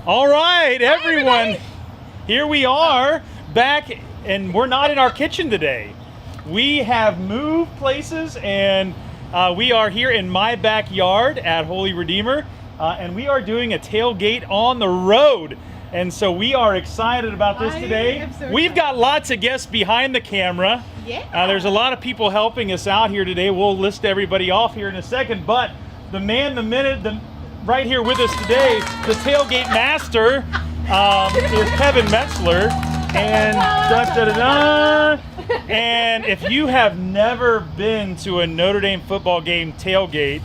All right, Hi, everyone. everybody. Here we are back, and we're not in our kitchen today. We have moved places, and we are here in my backyard at Holy Redeemer, and we are doing a tailgate on the road. And so we are excited about this today. We've got lots of guests behind the camera. Yeah. There's a lot of people helping us out here today. We'll list everybody off here in a second, but the man, the minute, right here with us today, the tailgate master, is Kevin Metzler. And and if you have never been to a Notre Dame football game tailgate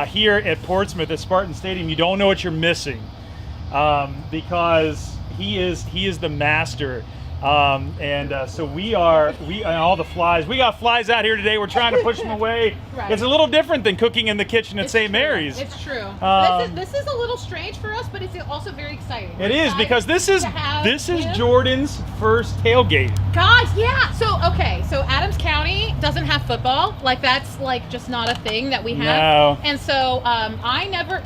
here at Portsmouth at Spartan Stadium, you don't know what you're missing, because he is the master. So we and all the flies. We got flies out here today. We're trying to push them away. Right. It's a little different than cooking in the kitchen at It's St. true. Mary's. It's true. This is a little strange for us, but it's also very exciting. It is, because this is him. Jordan's first tailgate. Guys, yeah. So Adams County doesn't have football. That's just not a thing that we have. No. And so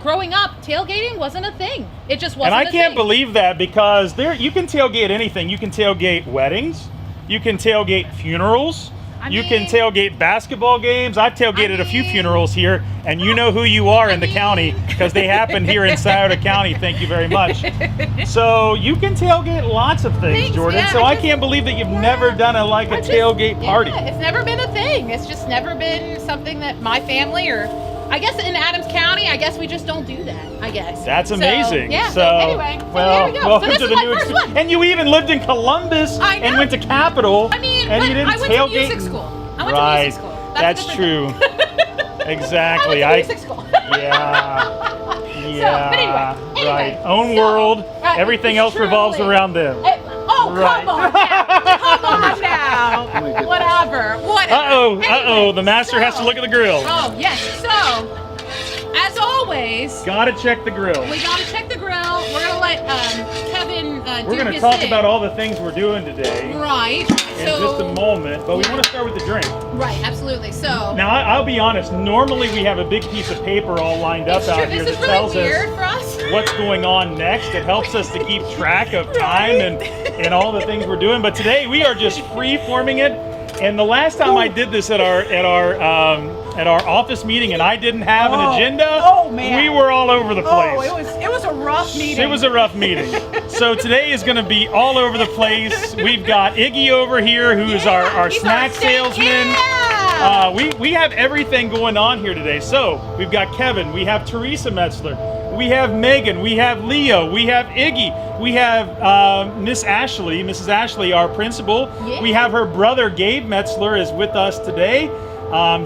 growing up, tailgating wasn't a thing. It just wasn't. And I a can't thing. believe that, because you can tailgate anything. You can tailgate weddings. You can tailgate funerals. You can tailgate basketball games. I've tailgated a few funerals here, and you know who you are in the county, because they happen here in Scioto County. Thank you very much. So you can tailgate lots of things, Jordan. Yeah, so I can't believe that you've never done a tailgate party. Yeah, it's never been a thing. It's just never been something that my family, or I guess in Adams County, I guess we just don't do that. I guess. That's amazing. So anyway, well, there we go. welcome So this to is the my new first experience. one. And you even lived in Columbus and went to Capitol. I mean, and but you didn't I went tailgate. to music school. I went Right. to music school. That's a true. different thing. Exactly. I went to music school. Yeah. Yeah. But anyway, right. Own world. Everything else revolves around them. Right. Come on now. Come on now. Whatever. Uh-oh. The master has to look at the grill. Oh, yes. So, as always, Gotta check the grill. we got to check the grill. We're going to let Kevin We're do going to his talk thing. about all the things we're doing today Right. in just a moment, but we want to start with the drink. Right, absolutely. So, Now, I'll be honest, normally we have a big piece of paper all lined up it's out true. here This that is tells really weird us for us. what's going on next. It helps us to keep track of time and all the things we're doing. But today we are just free-forming it. And the last time I did this at our office meeting, and I didn't have an agenda, we were all over the place. It was a rough meeting. It was a rough meeting. So today is going to be all over the place. We've got Iggy over here, who is our snack salesman. Yeah. We have everything going on here today. So we've got Kevin, we have Teresa Metzler, we have Megan, we have Leo, we have Iggy, we have Mrs. Ashley, our principal. Yeah. We have her brother Gabe Metzler is with us today.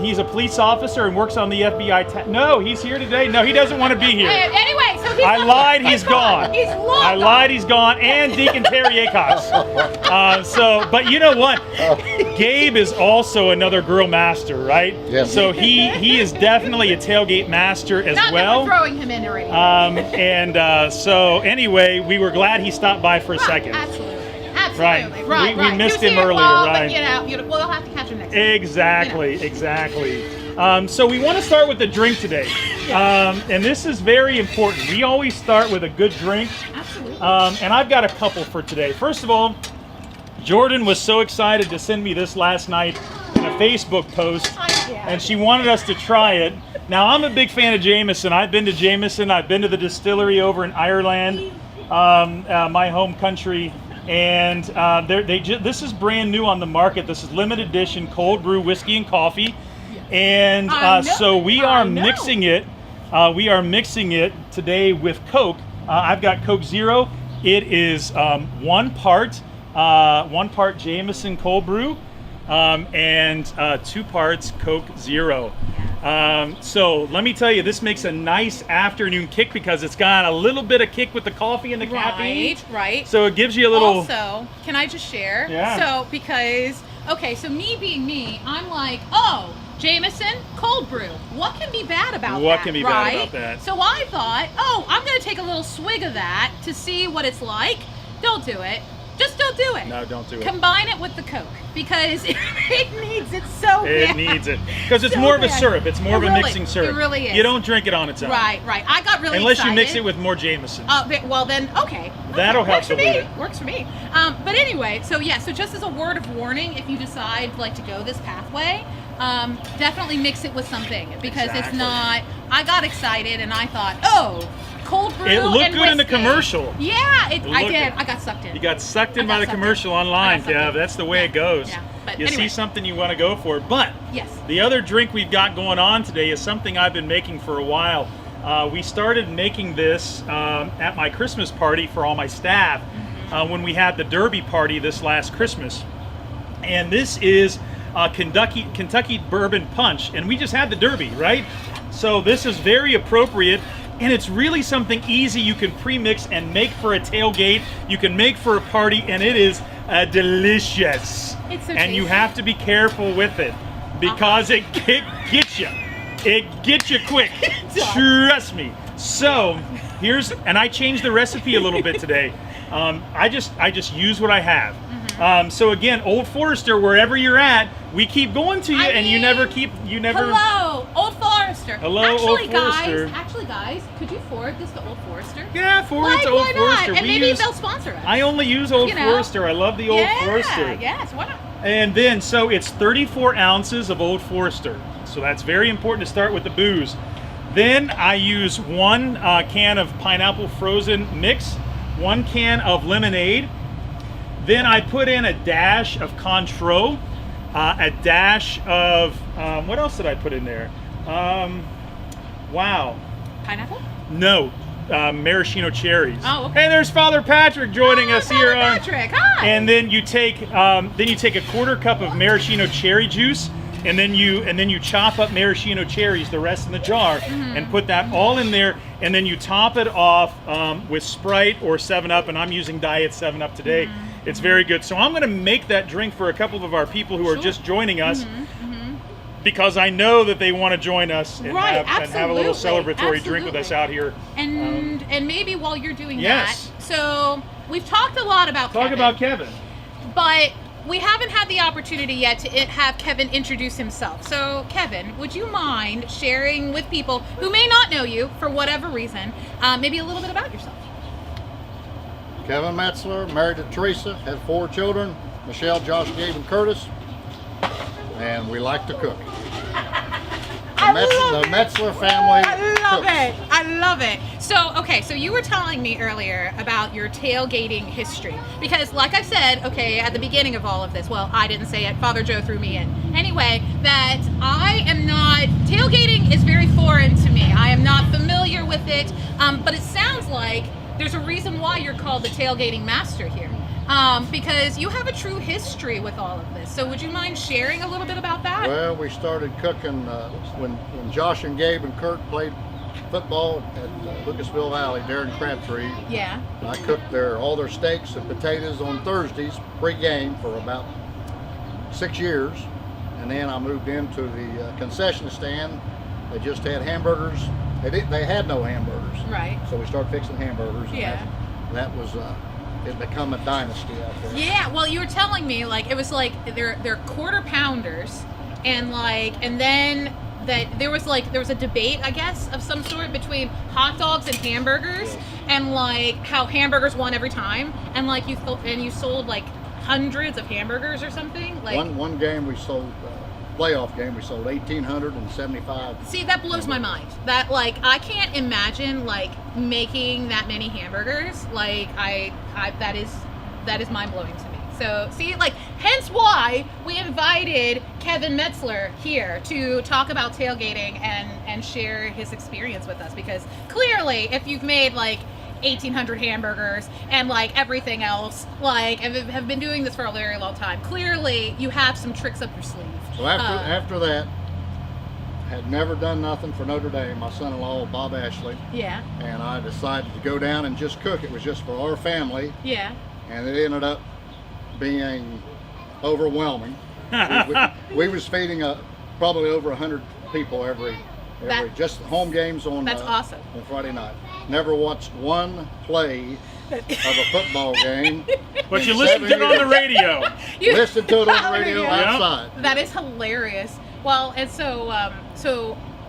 He's a police officer and works on the FBI. No, he's here today. No, he doesn't want to be here. Anyway, so he's I lied, he's gone. He's long I lied, he's gone. And Deacon Terry Akos. But you know what? Gabe is also another grill master, right? Yes. So he is definitely a tailgate master as Not well. that we're throwing him in already. So anyway, we were glad he stopped by for a second. Absolutely. Right. Right. We missed He was him here, earlier, well, right. But, we'll have to catch him next time. Exactly. So we want to start with the drink today. And this is very important. We always start with a good drink. Absolutely. And I've got a couple for today. First of all, Jordan was so excited to send me this last night in a Facebook post, and she wanted us to try it. Now, I'm a big fan of Jameson. I've been to Jameson. I've been to the distillery over in Ireland, my home country. And this is brand new on the market. This is limited edition cold brew whiskey and coffee. And so we are mixing it. We are mixing it today with Coke. I've got Coke Zero. It is one part Jameson cold brew and 2 parts Coke Zero. So let me tell you, this makes a nice afternoon kick because it's got a little bit of kick with the coffee and the caffeine. Right. So it gives you a little. Also, can I just share? Yeah. So so me being me, I'm like, oh, Jameson cold brew. What can be bad about that? What can be bad right? about that? So I thought, oh, I'm gonna take a little swig of that to see what it's like. Don't do it. Just don't do it. No, don't do it. Combine it with the Coke because it needs it so bad. It needs it because it's So more of a bad. syrup. It's more of a really- mixing syrup. it really is. You don't drink it on its own. Right. I got really Unless excited. you mix it with more Jameson. Well then, okay. That'll help Works for dilute me. it. Works for me. But anyway, so just as a word of warning, if you decide like to go this pathway, definitely mix it with something because it's Exactly. not. I got excited and I thought, oh, cold brew. It looked and good in the whiskey. commercial. Yeah, I looked did. good. I got sucked in. You got sucked in I by got the sucked in. commercial I online, got sucked Kev. in. That's the way Yeah. it goes. Yeah. But You anyway. see something you want to go for. But Yes. the other drink we've got going on today is something I've been making for a while. We started making this at my Christmas party for all my staff when we had the Derby party this last Christmas. And this is Kentucky Bourbon Punch. And we just had the Derby, right? So this is very appropriate. And it's really something easy you can pre-mix and make for a tailgate. You can make for a party, and it is delicious. It's so and you tasty. have to be careful with it because it gets you. It gets you quick. does. Trust me. So and I changed the recipe a little bit today. I just use what I have. So again, Old Forester, wherever you're at, we keep going to you, I and you mean, never. Hello, Old Forester. Hello, Old Forester. Actually, guys, could you forward this to Old Forester? Yeah, forward Like, to Old why not? Forester. And We maybe use- they'll sponsor us. I only use Old You know? Forester. I love the Old Forester. Yes, why not? And then, so it's 34 ounces of Old Forester. So that's very important to start with the booze. Then I use 1 can of pineapple frozen mix, 1 can of lemonade. Then I put in a dash of Cointreau, a dash of, what else did I put in there? Wow. Pineapple? No, maraschino cherries. Oh, okay. Hey, there's Father Patrick joining us here Father on. Patrick, hi. And then you take a quarter cup of maraschino cherry juice, and then you chop up maraschino cherries, the rest in the jar, and put that all in there, and then you top it off with Sprite or 7-Up, and I'm using Diet 7-Up today. It's very good. So I'm going to make that drink for a couple of our people who are Sure. just joining us. Because I know that they want to join us and, Right, have a little absolutely, celebratory drink with us out here. And maybe while you're doing Yes. that, so we've talked a lot about Talk Kevin, about Kevin. but we haven't had the opportunity yet to have Kevin introduce himself. So Kevin, would you mind sharing with people who may not know you for whatever reason, maybe a little bit about yourself? Kevin Metzler, married to Teresa, had 4 children, Michelle, Josh, Gabe, and Curtis, and we like to cook. The Metzler family cooks. I love it. So, okay, so you were telling me earlier about your tailgating history. Because, like I said, okay, at the beginning of all of this, well, I didn't say it, Father Joe threw me in. Anyway, that I am not, tailgating is very foreign to me. I am not familiar with it, but it sounds like there's a reason why you're called the tailgating master here. Because you have a true history with all of this. So would you mind sharing a little bit about that? Well, we started cooking when Josh and Gabe and Kurt played football at Lucasville Valley, Darren Crabtree. Yeah. I cooked all their steaks and potatoes on Thursdays pre-game for about 6 years, and then I moved into the concession stand. They just had hamburgers. They had no hamburgers. Right. So we started fixing hamburgers. And Yeah. that was it become a dynasty out there. Yeah, well, you were telling me like it was like they're quarter pounders, and then that there was a debate, I guess, of some sort between hot dogs and hamburgers, and like how hamburgers won every time, and like you sold like hundreds of hamburgers or something. Like One game we sold, playoff game, we sold 1,875. see, that blows my mind. That like I can't imagine like making that many hamburgers. Like I that is mind blowing to me. So see, like hence why we invited Kevin Metzler here to talk about tailgating and share his experience with us, because clearly if you've made like 1,800 hamburgers and like everything else, like have been doing this for a very long time, clearly you have some tricks up your sleeve. So after that, had never done nothing for Notre Dame, my son-in-law, Bob Ashley, Yeah. and I decided to go down and just cook. It was just for our family, Yeah. and it ended up being overwhelming. we was feeding probably over 100 people every That- just home games on That's awesome. on Friday night. never watched one play of a football game. But you listened to it on the radio. You- Listen to it on the radio Yeah. outside. That is hilarious. Well, and so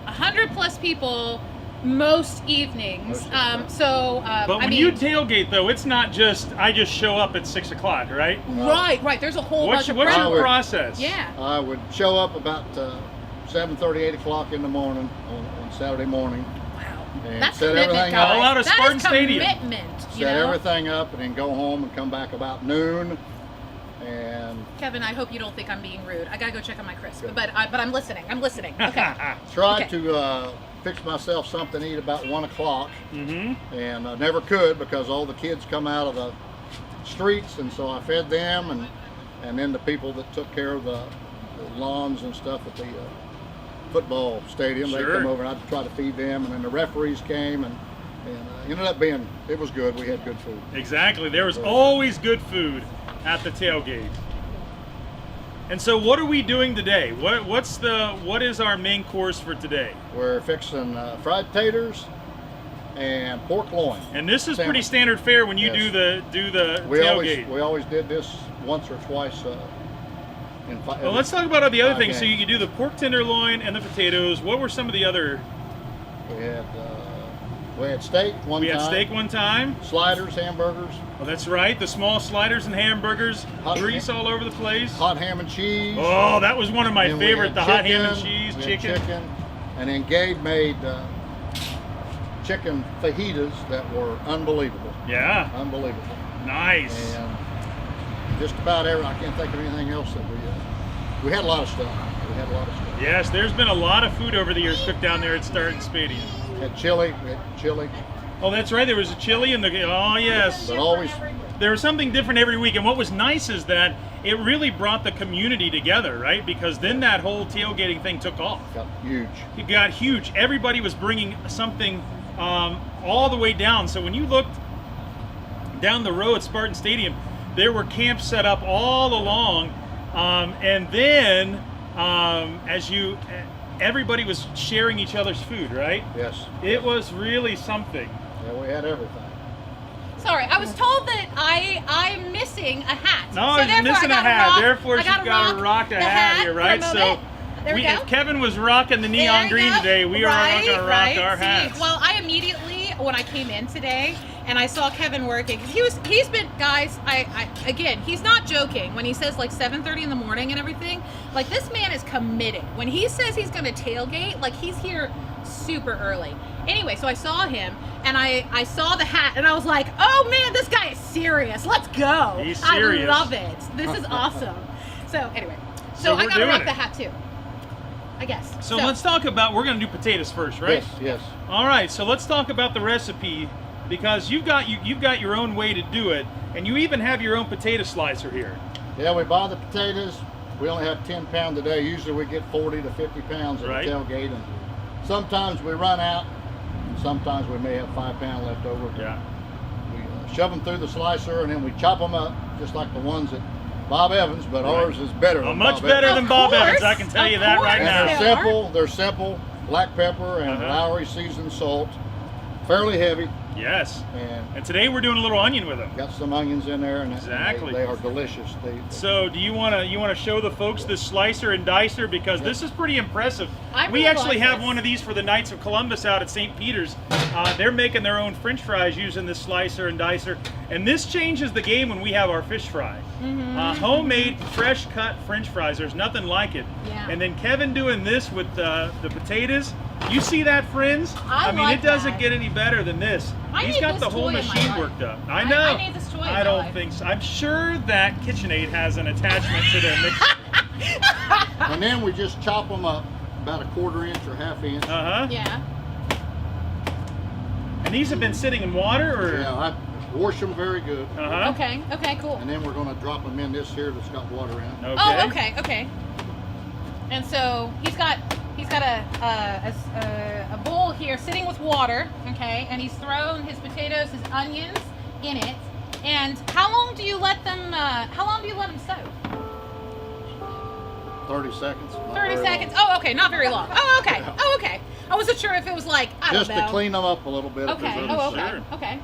100 plus people most evenings. But when I mean, you tailgate, though, it's not just I just show up at 6 o'clock, right? right. There's a whole What's bunch of your prep. process? Yeah. I would show up about 7:30, 8 o'clock in the morning on Saturday morning. Wow. And That's set commitment, everything guys. up. All out of That Spartan is Stadium. commitment. You Set know? everything up and then go home and come back about noon. And Kevin, I hope you don't think I'm being rude. I gotta go check on my crisp, but I'm listening. I'm listening. Okay. tried Okay. to fix myself something to eat about 1 o'clock. Mm-hmm. And I never could because all the kids come out of the streets, and so I fed them, and then the people that took care of the lawns and stuff at the football stadium, Sure. they come over and I'd try to feed them, and then the referees came, and ended up being, it was good. We had good food. Exactly. There was always good food at the tailgate. And so, what are we doing today? What is our main course for today? We're fixing fried taters and pork loin. And this is Sandwich. pretty standard fare when you Yes. do the We tailgate. always did this once or twice. Well, let's talk about the other 5 things. So games. you do the pork tenderloin and the potatoes. What were some of the other? We had steak one We time. had steak one time. Sliders, hamburgers, Oh, that's right. The small sliders and hamburgers, Hot grease all over the place. hot ham and cheese. Oh, that was one of my Then we favorite. had The hot ham and chicken, cheese, we had chicken. And then Gabe made chicken fajitas that were unbelievable. Yeah, Unbelievable. nice. And just about I can't think of anything else that we had a lot of stuff. We had a lot of stuff. Yes, there's been a lot of food over the years cooked down there at Spartan Stadium. Had chili, we had chili, Oh, that's right. There was a chili in the. Oh, yes. but always There was something different every week. And what was nice is that it really brought the community together, right? Because then that whole tailgating thing took off. got huge. It got huge. Everybody was bringing something all the way down. So when you looked down the road at Spartan Stadium, there were camps set up all along. And then everybody was sharing each other's food, right? Yes. It was really something. Yeah, we had everything. Sorry, I was told that I'm missing a hat. No, so you're therefore missing I a gotta hat. rock- Therefore, I she's gotta got to rock the hat here, for a right? So, moment. There we go. if Kevin was rocking the neon There green you go. today, we are Right, going to rock right. our See, hats. well, I immediately, when I came in today and I saw Kevin working, he's been, guys, again, he's not joking when he says like 7:30 in the morning and everything. Like, this man is committed. When he says he's going to tailgate, like, he's here super early. Anyway, so I saw him and I saw the hat and I was like, oh man, this guy is serious. Let's go. He's serious. I love it. This is awesome. So anyway, So so we're I got to doing rock it. the hat too, I guess. So let's talk about, we're going to do potatoes first, right? Yes. All right, so let's talk about the recipe because you've got your own way to do it, and you even have your own potato slicer here. Yeah, we buy the potatoes. We only have 10 pounds a day. Usually we get 40 to 50 pounds at Right. the tailgate. And sometimes we run out, and sometimes we may have 5 pounds left over. Yeah. We shove them through the slicer, and then we chop them up, just like the ones at Bob Evans, but ours is better than Much Bob better Evans. than Bob course, Evans, I can tell you of that course. right And now. they're They are. simple. They're simple. Black pepper and Uh-huh. Lowry seasoned salt. Fairly heavy, Yes. and And today we're doing a little onion with them. got some onions in there, and Exactly. they are delicious. So, do you want to show the folks this slicer and dicer because this is pretty impressive. I We really actually like have this. one of these for the Knights of Columbus out at St. Peter's. They're making their own French fries using this slicer and dicer, and this changes the game when we have our fish fry. Homemade, fresh cut French fries. There's nothing like it. Yeah. And then Kevin doing this with the potatoes. You see that, friends? I mean, like it doesn't that. get any better than this. I He's need got this the whole toy in my machine life. worked up. I I know. need this toy in I my don't life. think so. I'm sure that KitchenAid has an attachment to their mixer. And then we just chop them up about a 1/4 inch or 1/2 inch. Uh-huh. Yeah. And these have been sitting in water, or? Yeah, I wash them very good. Uh-huh. Okay. Okay. Cool. And then we're going to drop them in this here that's got water in it. Okay. Oh, okay. Okay. And so he's got a bowl here sitting with water. Okay, and he's thrown his potatoes, his onions in it. And how long do you let them? How long do you let them soak? 30 seconds. not 30 very seconds. long. Oh, okay. Not very long. Oh, okay. Oh, okay. I wasn't sure if it was like, I Just don't know. to clean them up a little bit. if Okay. there's Oh, any okay. Sure. Okay.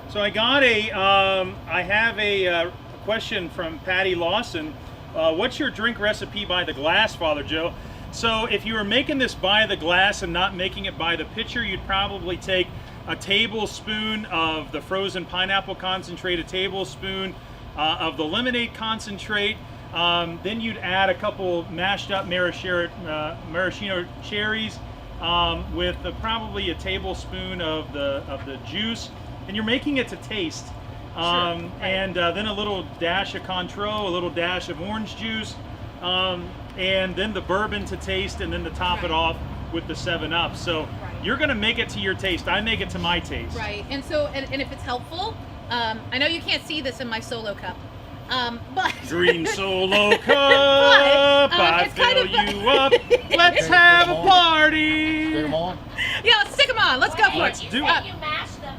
So I got I have a question from Patty Lawson. What's your drink recipe by the glass, Father Joe? So if you were making this by the glass and not making it by the pitcher, you'd probably take a tablespoon of the frozen pineapple concentrate, a tablespoon of the lemonade concentrate. Then you'd add a couple mashed up maraschino cherries with probably a tablespoon of the juice, and you're making it to taste. Right. And then a little dash of Cointreau, a little dash of orange juice, and then the bourbon to taste, and then to top it Right. off with the 7-Up. So you're gonna make it to your taste. I make it to my taste. Right. And so, and if it's helpful, I know you can't see this in my solo cup, but Green Solo Cup, I it's kind fill of- you up. Let's have a party. Stick 'em on. yeah, let's stick them on. Let's go for Let's it. do You it. said you mashed them.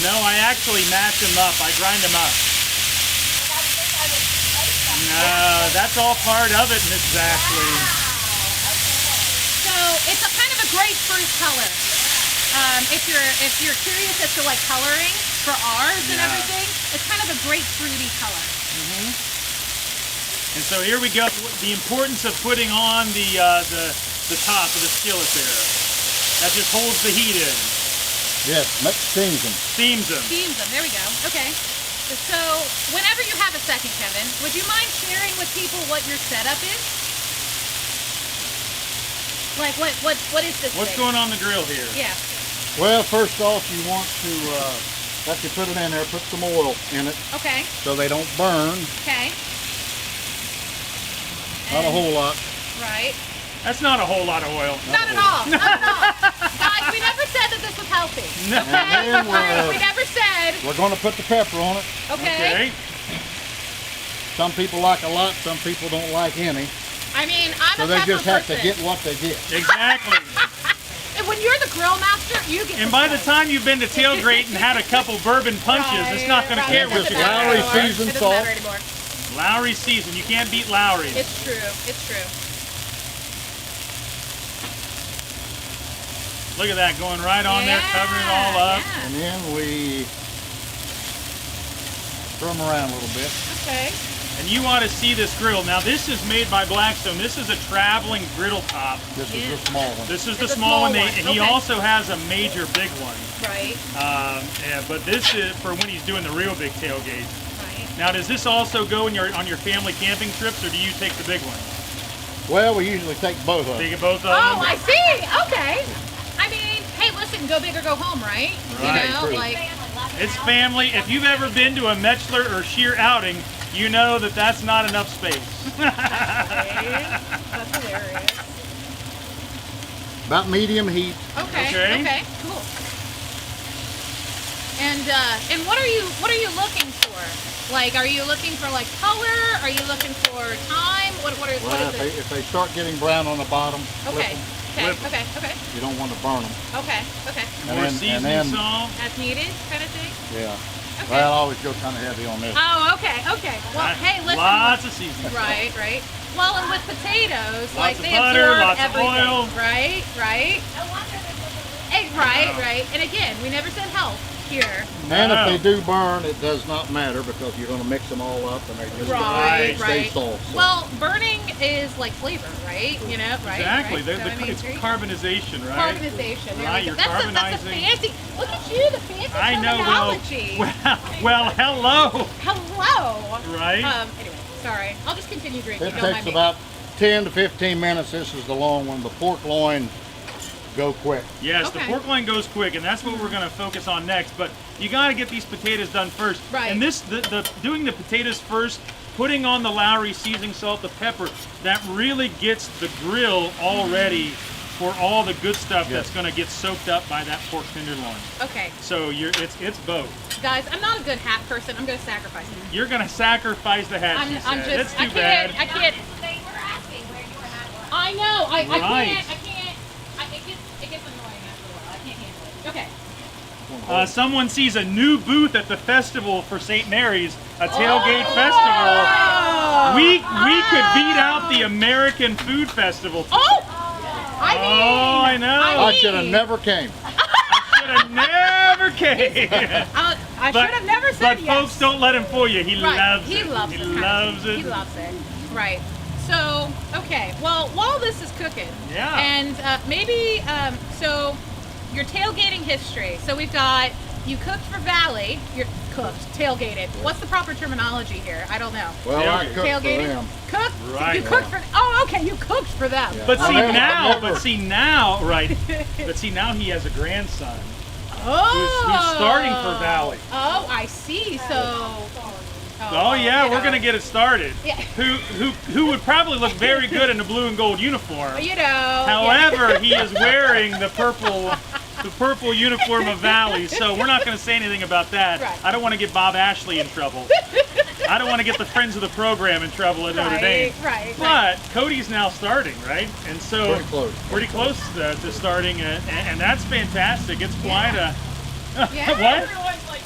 No, I actually mash them up. I grind them up. No, that's all part of it, Mrs. Ashley. So it's a kind of a grapefruit color. If you're curious as to like coloring for ours and Yeah. everything, it's kind of a grapefruity color. And so here we go. The importance of putting on the top of the skillet there. That just holds the heat in, Yes, much steams them. steams them. Steams them. There we go. Okay. So whenever you have a second, Kevin, would you mind sharing with people what your setup is? Like what is this? What's thing? going on the grill here? Yeah. Well, first off, you want to, after you put it in there, put some oil in it Okay. so they don't burn. Okay. Not a And- whole lot. Right. That's not a whole lot of oil. Not at all. Not at all. Guys, we never said that this was healthy. No. Okay? And then We never said. we're going to put the pepper on it. Okay. Okay. Some people like a lot, some people don't like any. I mean, I'm So a they pepper just have to person. get what they get. Exactly. And when you're the grill master, you get. And by the time you've been to Tailgate and had a couple bourbon punches, it's not going to care what Just you Lowry got. seasoned It doesn't salt. matter anymore. Lowry season. You can't beat Lowry. It's true. It's true. Look at that going right on there, covering it all up. Yeah. And then we throw them around a little bit. Okay. And you ought to see this grill. Now this is made by Blackstone. This is a traveling griddle top. This Yeah. is the small one. This is the It's a small one, small one. and he Okay. also has a major big one. Right. Yeah, but this is for when he's doing the real big tailgate. Right. Now, does this also go in on your family camping trips, or do you take the big one? Well, we usually take both of them. Take both of Oh, them. I see. Okay. I mean, hey, listen, go big or go home, right? Right. You know, True. like. It's family. If you've ever been to a Metzler or Shear outing, you know that that's not enough space. That's hilarious. About medium heat. Okay. Okay. Okay. Cool. And what are you looking for? Like, are you looking for like color? Are you looking for time? What Well, is it? if they start getting brown on the bottom, flip Okay. 'em. Okay. Flip 'em. Okay. Okay. You don't want to burn them. Okay. Okay. And More then- seasoning and then- salt. As needed, kind of thing. Yeah. Okay. Well, I always go kind of heavy on this. Oh, okay. Okay. Well, hey, listen. Lots of seasoning. Right. Right. Well, and with potatoes, Lots like of they butter, absorb lots of everything. oil. Right. Right. No wonder Right. Oh. Right. And again, we never said health here. And No. if they do burn, it does not matter because you're going to mix them all up and they just Right, stay right. soft. So Well, burning is like flavor, right? You know, right? Exactly. Right? The- So, I mean, it's there you- carbonization, right? Carbonization. There Right, we you're go. That's a carbonizing. fancy. Look at you, the fancy I know. terminology. Well, hello. Hello. Right? Anyway, sorry. I'll just continue drinking. it Don't takes mind me. about 10 to 15 minutes. This is the long one. The pork loin go quick. Yes, Okay. the pork loin goes quick, and that's what we're going to focus on next. But you got to get these potatoes done first. Right. And the doing the potatoes first, putting on the Lowry seasoning salt, the pepper, that really gets the grill all ready for all the good stuff Yes. that's going to get soaked up by that pork tenderloin. Okay, So it's both. guys, I'm not a good hat person. I'm gonna sacrifice it. You're going to sacrifice the hat. she I'm said. just. That's I too can't. bad. I can't. they were asking where your hat was. I know. I Right. can't. I can't. It gets annoying after a while. I can't handle it. Okay. Someone sees a new booth at the festival for St. Mary's, a tailgate festival. Oh! We could beat out the American Food Festival. Oh! I mean, Oh, I know. I should have never came. Should have never came. I should have never said But yes. folks, don't let him fool you. He Right. loves He it. loves He it. loves it. He loves it. Right. So, okay. Well, while this is cooking, Yeah. and maybe so your tailgating history. So we've got you cooked for Valley. You're cooked, tailgated. What's the proper terminology here? I don't know. Well, I Tailgate. cooked for Tailgated. them. Cooked. Right. You cooked for. Oh, okay. You cooked for them. Yeah. But I see never- now, I never- but see now, right? But see now he has a grandson Oh. who's starting for Valley. Oh, I see. So. Oh yeah, you we're know. gonna get it started. Yeah. Who would probably look very good in the blue and gold uniform. You know. yeah. However, he is wearing the purple uniform of Valley, so we're not going to say anything about that. Right. I don't want to get Bob Ashley in trouble. I don't want to get the Friends of the Program in trouble at Notre Dame. Right. But Cody's now starting, right? And so Pretty close. pretty close to starting, and that's fantastic. It's quite a Yeah. what? Everyone's like,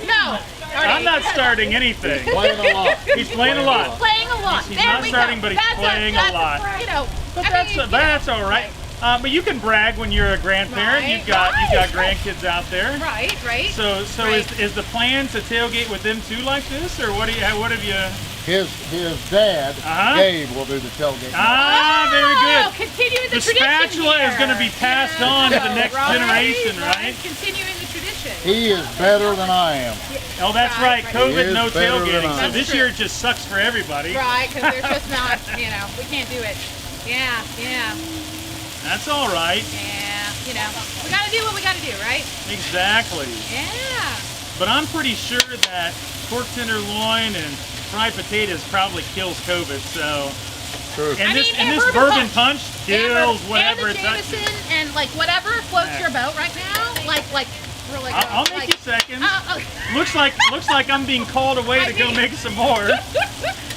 no. No. I'm not starting anything. Playing a lot. He's playing a lot. Playing a lot. He's There not we starting, go. but he's playing a lot. You know, But I mean, you know, that's all right. But you can brag when you're a grandparent. Right, You've got right. grandkids out there. Right. So Right. is the plan to tailgate with them too like this, or what have you? His dad, Uh-huh. Gabe, will do the tailgate. Ah, very Oh, good. continuing the The tradition spatula is here. going to be passed on to the next generation, right? Continuing the tradition. He is better than I am. Oh, that's right. Right. COVID, He no is better than tailgating. I So am. this That's year true. it just sucks for everybody. Right, because there's just not, we can't do it. Yeah. That's all right. We got to do what we got to do, right? Exactly. Yeah. But I'm pretty sure that pork tenderloin and fried potatoes probably kills COVID. So, True. and I this mean, and and this bourbon bourbon punch kills and whatever the it touches. Jameson and like whatever floats your boat right now, like really good. I'll make you seconds. Okay. Looks like I'm being called away to go make some more.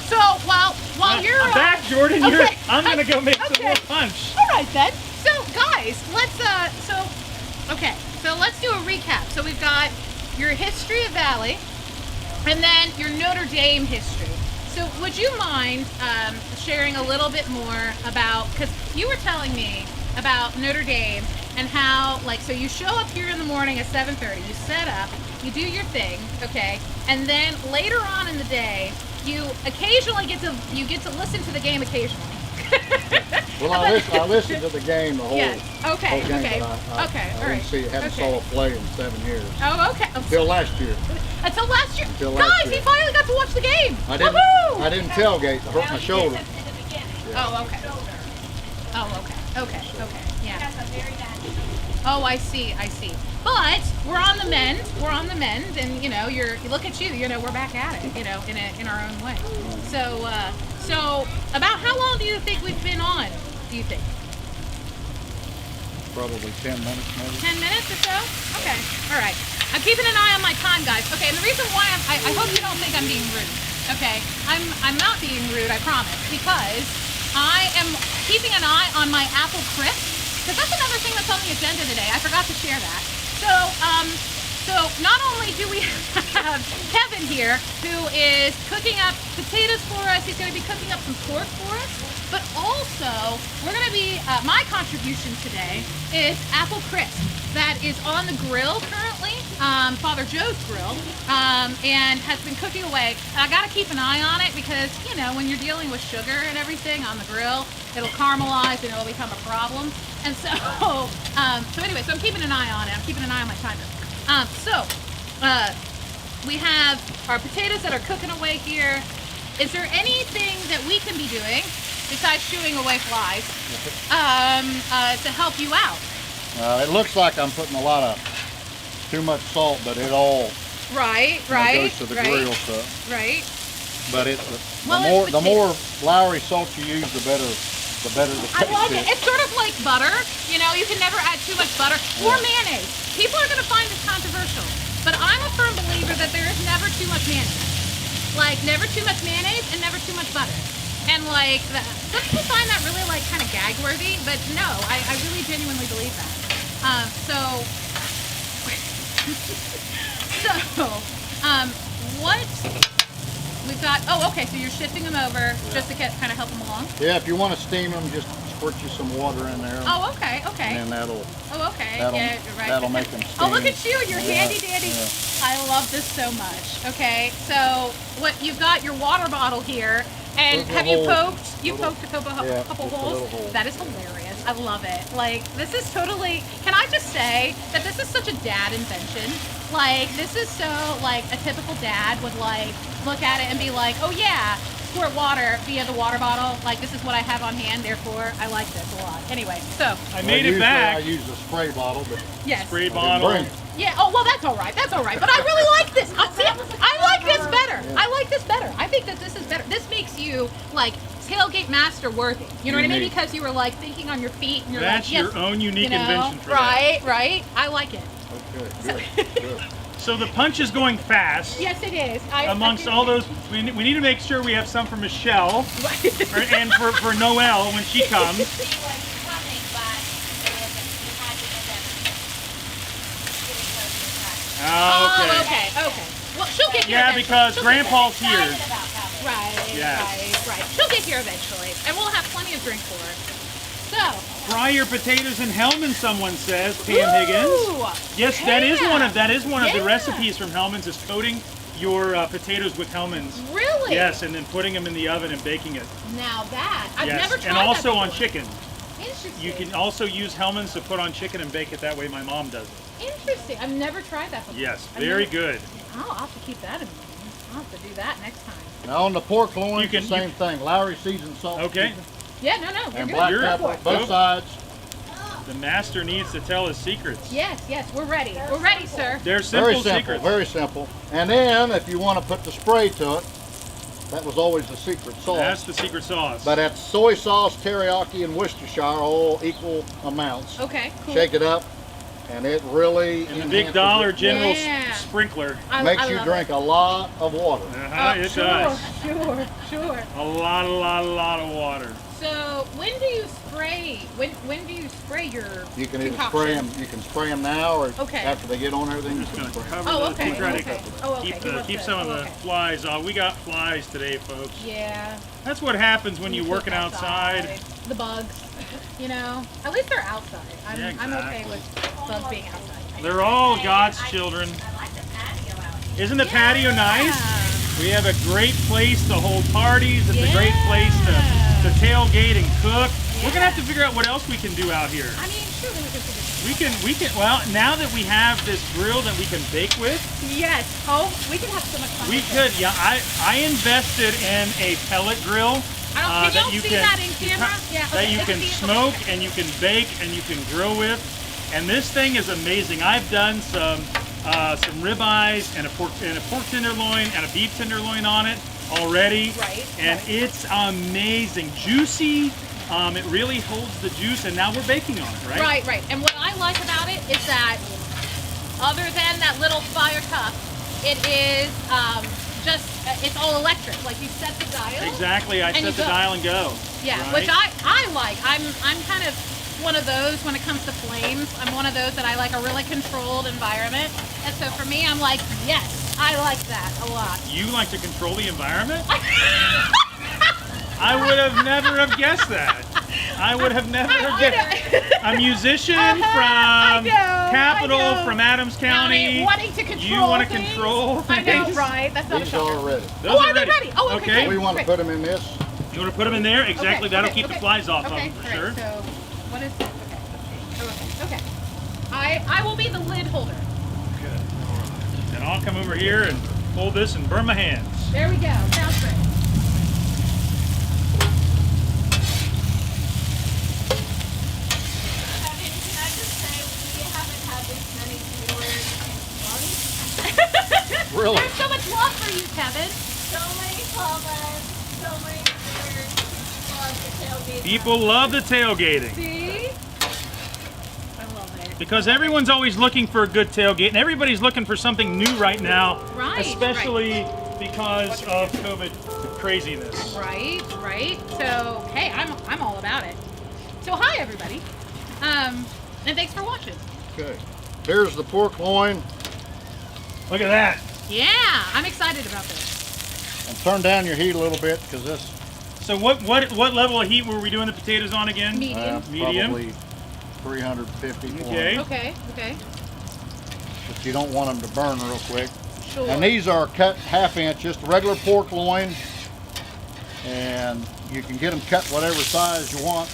So while you're I'm back, Jordan. okay. I'm gonna go make some Okay. more punch. All right then. So guys, let's do a recap. So we've got your history of Valley, and then your Notre Dame history. So would you mind sharing a little bit more about, because you were telling me about Notre Dame and how, so you show up here in the morning at 7:30, you set up, you do your thing, okay, and then later on in the day, you occasionally get to listen to the game occasionally. Well, I listened to the game the whole, Yes. Okay. whole game, Okay. but I Okay. All didn't right. see, haven't Okay. saw a play in 7 years. Oh, okay. Until last year. Until last year. Until last Guys, year. he finally got to watch the game. I didn't Woohoo! I didn't tailgate. I hurt my shoulder. In the beginning. Oh, okay. Shoulder. Oh, okay. Okay. Yeah. That's a very bad shoulder. Oh, I see. But we're on the mend. And you look at you. We're back at it. In our own way. So about how long do you think we've been on? Do you think Probably 10 minutes maybe. 10 minutes or so? Okay. All right. I'm keeping an eye on my time, guys. Okay. And the reason why I hope you don't think I'm being rude. Okay. I'm not being rude. I promise, because I am keeping an eye on my apple crisp. Because that's another thing that's on the agenda today. I forgot to share that. So not only do we have Kevin here, who is cooking up potatoes for us, he's going to be cooking up some pork for us, but also we're going to be, my contribution today is apple crisp that is on the grill currently, Father Joe's grill, and has been cooking away. I got to keep an eye on it because, when you're dealing with sugar and everything on the grill, it'll caramelize and it'll become a problem. And so, anyway, so I'm keeping an eye on it. I'm keeping an eye on my timer. We have our potatoes that are cooking away here. Is there anything that we can be doing besides shooing away flies to help you out? It looks like I'm putting a lot of too much salt, but it all Right. goes to the grill. So, Right. but Well, the more Lowry salt you use, the better the I taste like is. it. It's sort of like butter. You can never add too much butter or mayonnaise. People are going to find this controversial, but I'm a firm believer that there is never too much mayonnaise. Like never too much mayonnaise and never too much butter. And some people find that really kind of gag worthy, but no, I really genuinely believe that. We've got. Oh, okay. So you're shifting them over just to kind of help them along. Yeah, if you want to steam them, just squirt you some water in there. Oh, okay. Okay. And that'll Oh, okay. That'll- Yeah, you're right. that'll make 'em Oh, look steam. at you. You're Yeah, handy dandy. yeah. I love this so much. Okay. So what you've got your water bottle here. And There's a have you hole. poked? You Little- poked a couple, yeah, couple just a holes. little hole. That is hilarious. I love it. Like this is totally. Can I just say that this is such a dad invention? Like this is so like a typical dad would like look at it and be like, oh yeah, squirt water via the water bottle. Like this is what I have on hand. Therefore, I like this a lot. Anyway, so I made it usually back. I use a spray bottle, but yes. Spray I didn't bottle. bring it. Yeah. Oh well, that's all right. That's all right. But I really like this. I like this better. Yeah. I like this better. I think that this is better. This makes you like tailgate master worthy. You know what I mean? Unique. Because you were like thinking on your feet and you're That's like, yes, your own unique you know, invention for that. right, right. I like it. Okay, good, good. So the punch is going fast. Yes, it is. Amongst all those, we need to make sure we have some for Michelle and for Noelle when she comes. He was coming, but it wasn't. He had to end up getting close to the time. Oh, Oh, okay, okay. Well, she'll get here. Yeah, eventually. because She'll get Grandpa's here. here. Excited about coming. Right, Yes. right. She'll get here eventually, and we'll have plenty of drink for her. So. Fry your potatoes in Hellman, someone says. Pam Higgins. Ooh, Yes, that is one of the Yeah. recipes from Hellman's is coating your potatoes with Hellman's. Really? Yes, and then putting them in the oven and baking it. Now that I've Yes, never tried and also that on before. chicken. Interesting. You can also use Hellman's to put on chicken and bake it that way. My mom does it. Interesting. I've never tried that before. Yes, I've very never- good. I'll have to keep that in mind. I'll have to do that next time. Now on the pork loin, You can- the same thing. Lowry seasoned salt. Okay. seasoning Yeah, no, you're And good. black You're- pepper, Go. both sides. The master needs to tell his secrets. Yes, we're ready. We're ready, sir. They're simple Very simple, secrets. very simple. And then if you want to put the spray to it, that was always the secret sauce. That's the secret sauce. But that's soy sauce, teriyaki, and Worcestershire, all equal amounts. Okay, cool. Shake it up, and it really and the big enhances Dollar it. General Yeah. sprinkler. Makes I you love drink a lot of water. It sure, does. Sure. A lot of water. So when do you spray? When do you spray your You can either concoction? spray them. You can spray them now, or Okay. after they get on everything. You Just can gonna spray. cover Oh, the okay. we're trying to Okay. Oh, okay. keep, Give us keep this. some of Oh, the okay. flies off. We got flies today, folks. Yeah. That's what happens when you're working outside. The bugs, you know. At least they're outside. I'm Yeah, okay with bugs being outside. They're all God's children. I like the patio out here. Isn't the patio nice? Yeah. We have a great place to hold parties. It's a great place to tailgate and cook. We're gonna have to figure out what else we can do out here. I mean, surely we can figure We can. Well, now that we have this grill that we can bake with, Yes. Oh, we could have so much fun. we with could. this. Yeah, I invested in a pellet grill. I don't, can y'all see that in camera? Yeah. That okay, you let's can see it. smoke and you can bake and you can grill with. And this thing is amazing. I've done some ribeyes and a pork tenderloin and a beef tenderloin on it already. Right, And right. it's amazing, juicy. It really holds the juice, and now we're baking on it, right? Right. And what I like about it is that, other than that little fire cup, it is it's all electric. Like you set the dial. Exactly. I And you set the go. dial and go. Yeah, right? which I like. I'm kind of one of those when it comes to flames. I'm one of those that I like a really controlled environment. And so for me, I'm like, yes, I like that a lot. You like to control the environment? I would have never have guessed that. I would have never have guessed. A musician from I know, Capital, I know. from Adams County. wanting to control. You want to things. control I know, things? right? That's not a These shocker. are ready. Those Oh, are are they ready? Oh, okay. We want to Great. put them in this. You want to put them in there? Exactly. Okay, That'll okay, keep okay. the flies off Okay, of them for all sure. right, so what is this? Okay. I will be the lid holder. Good. And I'll come over here and hold this and burn my hands. There we go. Sounds great. Kevin, can I just say we haven't had this many viewers in months? Really? There's so much love for you, Kevin. So many comments, so many viewers. Love the tailgate. People love the tailgating See? I love it. because everyone's always looking for a good tailgate, and everybody's looking for something new right now, Right, especially because of COVID craziness. Right. So, hey, I'm all about it. So, hi everybody. And thanks for watching. Okay. Here's the pork loin, Look at that. Yeah, I'm excited about this. And turn down your heat a little bit because this So what level of heat were we doing the potatoes on again? Medium. Medium. probably 350. Okay. 400. Okay, okay. But you don't want them to burn real quick. Sure. And these are cut 1/2 inch, just regular pork loin. And you can get them cut whatever size you want.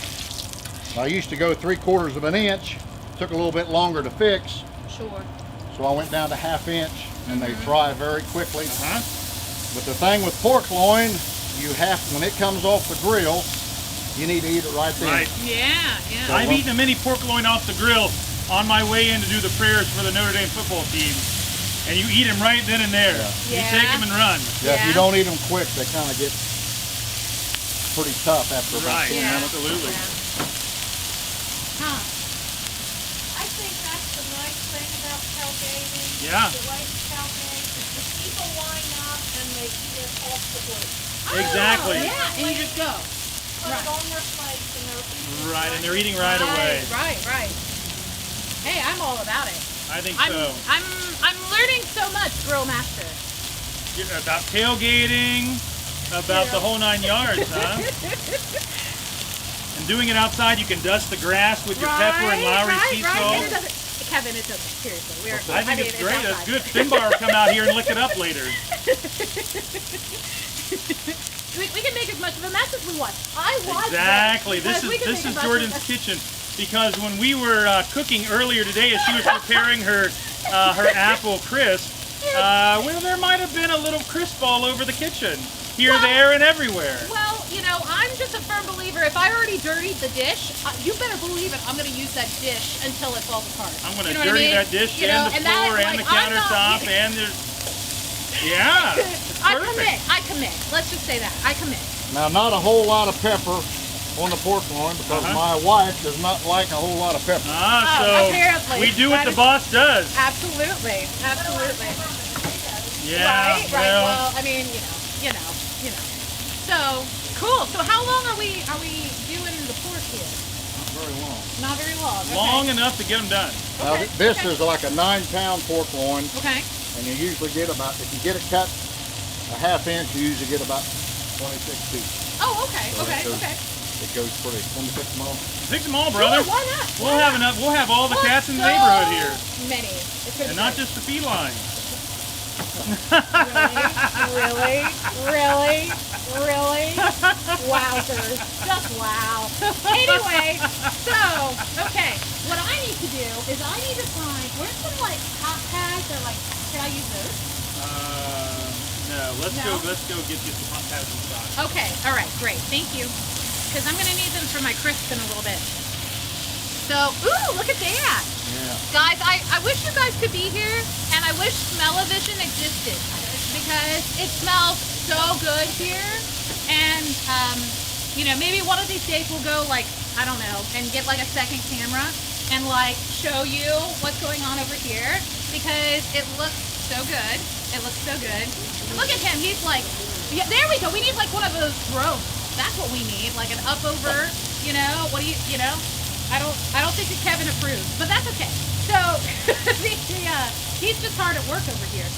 I used to go 3/4 of an inch. Took a little bit longer to fix. Sure. So I went down to 1/2 inch and they fry very quickly. Huh? But the thing with pork loin, you have, when it comes off the grill, you need to eat it right then. Right. Yeah, yeah. I've eaten a mini pork loin off the grill on my way in to do the prayers for the Notre Dame football team. And you eat them right then and there. Yeah. You take them and run. Yeah, if Yeah. you don't eat them quick, they kind of get pretty tough after about Right. 10 Yeah. minutes. Absolutely. Huh. I think that's the nice thing about tailgating. Yeah. The way to tailgate is the people line up and they get off the plate. Exactly. Oh, yeah, and you just go. Put Right. it on their plates and they're eating. Right, and they're eating right away. Right, right. Hey, I'm all about it. I think I'm so. I'm learning so much, Grill Master. About tailgating, about the whole 9 yards, huh? And doing it outside, you can dust the grass with your pepper and Lowry sea salt. And it doesn't, Kevin, it's okay. Seriously, I think it's great. That's outside. good. Finbar will come out here and lick it up later. We can make as much of a mess as we want. I want Exactly. that, This because we can is make as much Jordan's of a- kitchen, because when we were cooking earlier today, as she was preparing her apple crisp, well, there might have been a little crisp all over the kitchen, here, Well- there, and everywhere. Well, you know, I'm just a firm believer. If I already dirtied the dish, you better believe it. I'm going to use that dish until it falls apart. I'm going to You know what I dirty mean? that dish You and know, the that, floor and the like, I'm not- countertop and there's. Yeah. It's I perfect. commit. I commit. Let's just say that. I commit. Now, not a whole lot of pepper on the pork loin because my wife does not like a whole lot of pepper. Ah, Oh, so apparently. we do what That the is- boss does. Absolutely. Absolutely. Yeah. Right? Right. Well, I mean, you know. So cool. So how long are we doing the pork here? Not very long. Not very long. Okay. Long enough to get them done. Now, Okay, this okay. is like a 9-pound pork loin, Okay. and you usually get about, if you get it cut a 1/2 inch, you usually get about 26 pieces. Oh, okay. So Okay. it goes, Okay. It goes pretty. Let me fix them all. Fix them all, brother. Sure, why not? We'll Why have not? enough. We'll have all the Well, cats in the so neighborhood here, Many. It's gonna and be not great. just the felines. Really? Wowzers. Just wow. Anyway, so, okay. What I need to do is I need to find, where's some like hot pads or like, can I use those? No. Let's No? go get you some hot pads inside. Okay, all right, great. Thank you. Because I'm going to need them for my crisp in a little bit. So, ooh, look at that. Yeah. Guys, I wish you guys could be here, and I wish Smell-O-Vision existed, because it smells so good here. And, you know, maybe one of these days we'll go, like, I don't know, and get, like, a second camera and, like, show you what's going on over here, because it looks so good. It looks so good. Look at him. He's like, yeah, there we go. We need, like, one of those drones. That's what we need, like an up over, you know, what do you know? I don't think that Kevin approves, but that's okay. So, he's just hard at work over here.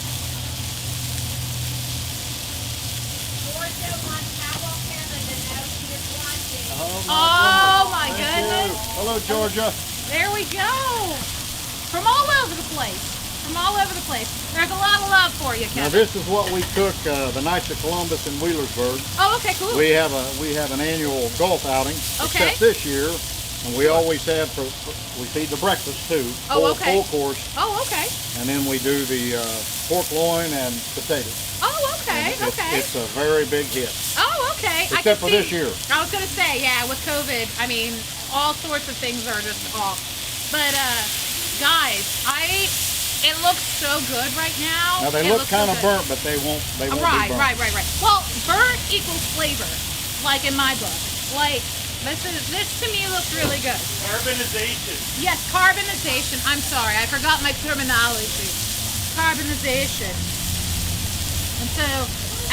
Georgia wants Apple Kevin to know she is watching. Oh my Thank goodness. you. Hello, Georgia. There we go. From all over the place. From all over the place. There's a lot of love for you, Now, Kevin. this is what we cook the nights of Columbus in Wheelersburg. Oh, okay, cool. We have an annual golf outing, Okay. except this year, and we always have we feed the breakfast too, Oh, okay. full course, Oh, okay. and then we do the pork loin and potatoes. Oh, okay, And okay. It's a very big hit. Oh, okay. I Except can for this see- year. I was gonna say, yeah, with COVID, I mean, all sorts of things are just off. But guys, it looks so good right now. Now they It look looks so kind of good. burnt, but they won't be Right, burnt. right. Well, burnt equals flavor, like in my book. Like this to me looks really good. Carbonization. Yes, carbonization. I'm sorry, I forgot my terminology. Carbonization. And so,